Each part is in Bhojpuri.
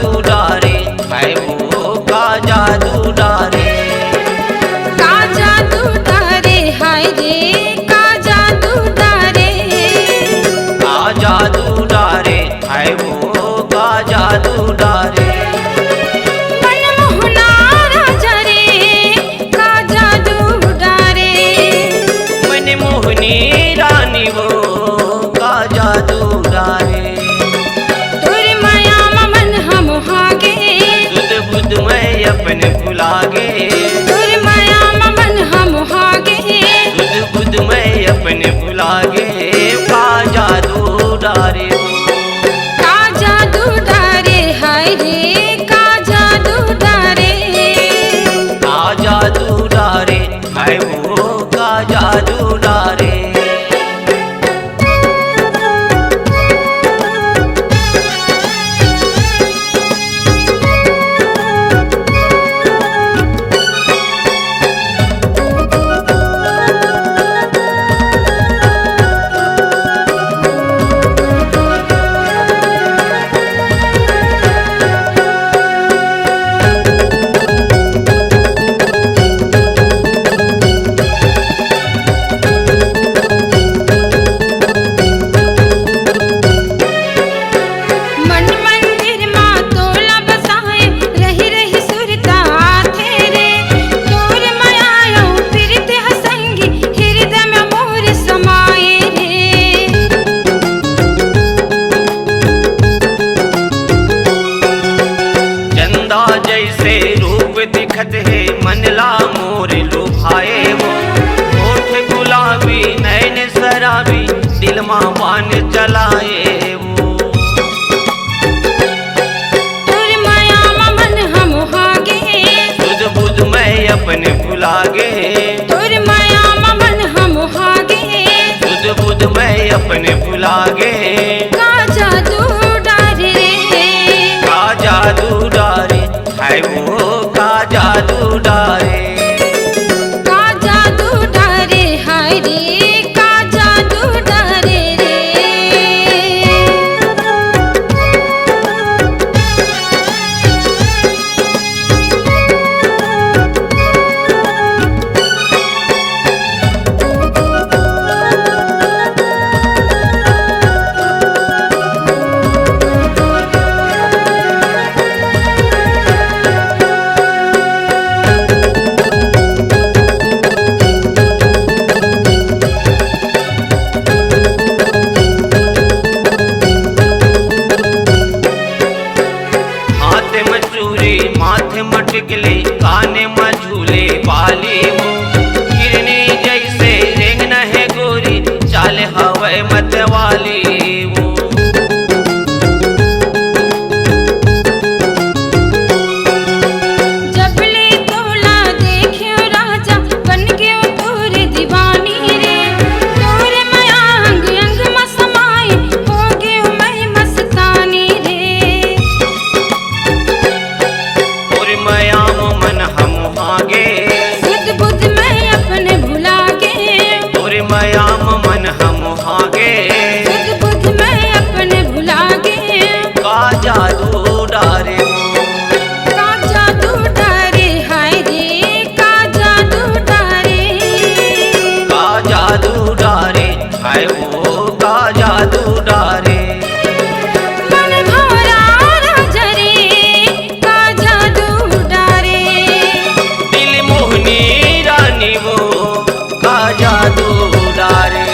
जादू डारे, हाय वो का जादू डारे। का जादू डारे हाय रे का जादू डारे। का जादू डारे, हाय वो का जादू डारे। मनमोहना राजा रे का जादू डारे। मनमोहनी रानी वो का जादू डारे। तोर माया मन हम हागे, सुध बुध मैं अपने भुलागे। तोर माया मन हम हागे, सुध बुध मैं अपने भुलागे। का जादू डारे, का जादू डारे हाय रे का जादू डारे। का जादू डारे, हाय वो का जादू डारे। मन मंदिर माँ तोला बसाए, रही रही सुरता तेरे। तोर माया फिरत हसंगी, हृदय में मोर समाए रे। चंदा जैसे रूप दिखत है, मनला मोर लुभाए वो। होठ गुलाबी नैन शराबी, दिल मां बान चलाए वो। तोर माया मन हम हागे, सुध बुध मैं अपने भुलागे। तोर माया मन हम हागे। सुध बुध मैं अपने भुलागे। का जादू डारे रे का जादू डारे, हाय वो का जादू डारे। का जादू डारे हाय रे का जादू डारे रे। हाथ में चूड़ी माथे में टिकली, काने में झूले बाली वो। हिरनी जैसे रेंगन है गोरी, चाल हवा मतवाली वो। जब ले तोला देखियो राजा, बन गयो तोर दीवानी रे। तोर माया अंग अंग में समाए, हो गयो मैं मस्तानी रे। और माया मन हम आगे। सुध बुध मैं अपने भुलागे। और माया मन हम आगे। सुध बुध मैं अपने भुलागे। का जादू डारे वो, का जादू डारे हाय रे का जादू डारे। का जादू डारे, हाय वो का जादू डारे। मन भौरा राजा रे का जादू डारे। दिल मोहनी रानी वो का जादू डारे।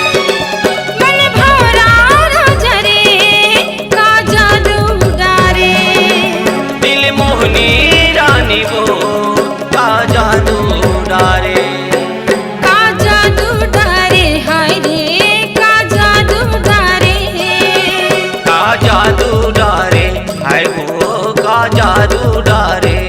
मन भौरा राजा रे का जादू डारे। दिल मोहनी रानी वो का जादू डारे। का जादू डारे हाय रे का जादू डारे। का जादू डारे, हाय वो का जादू डारे।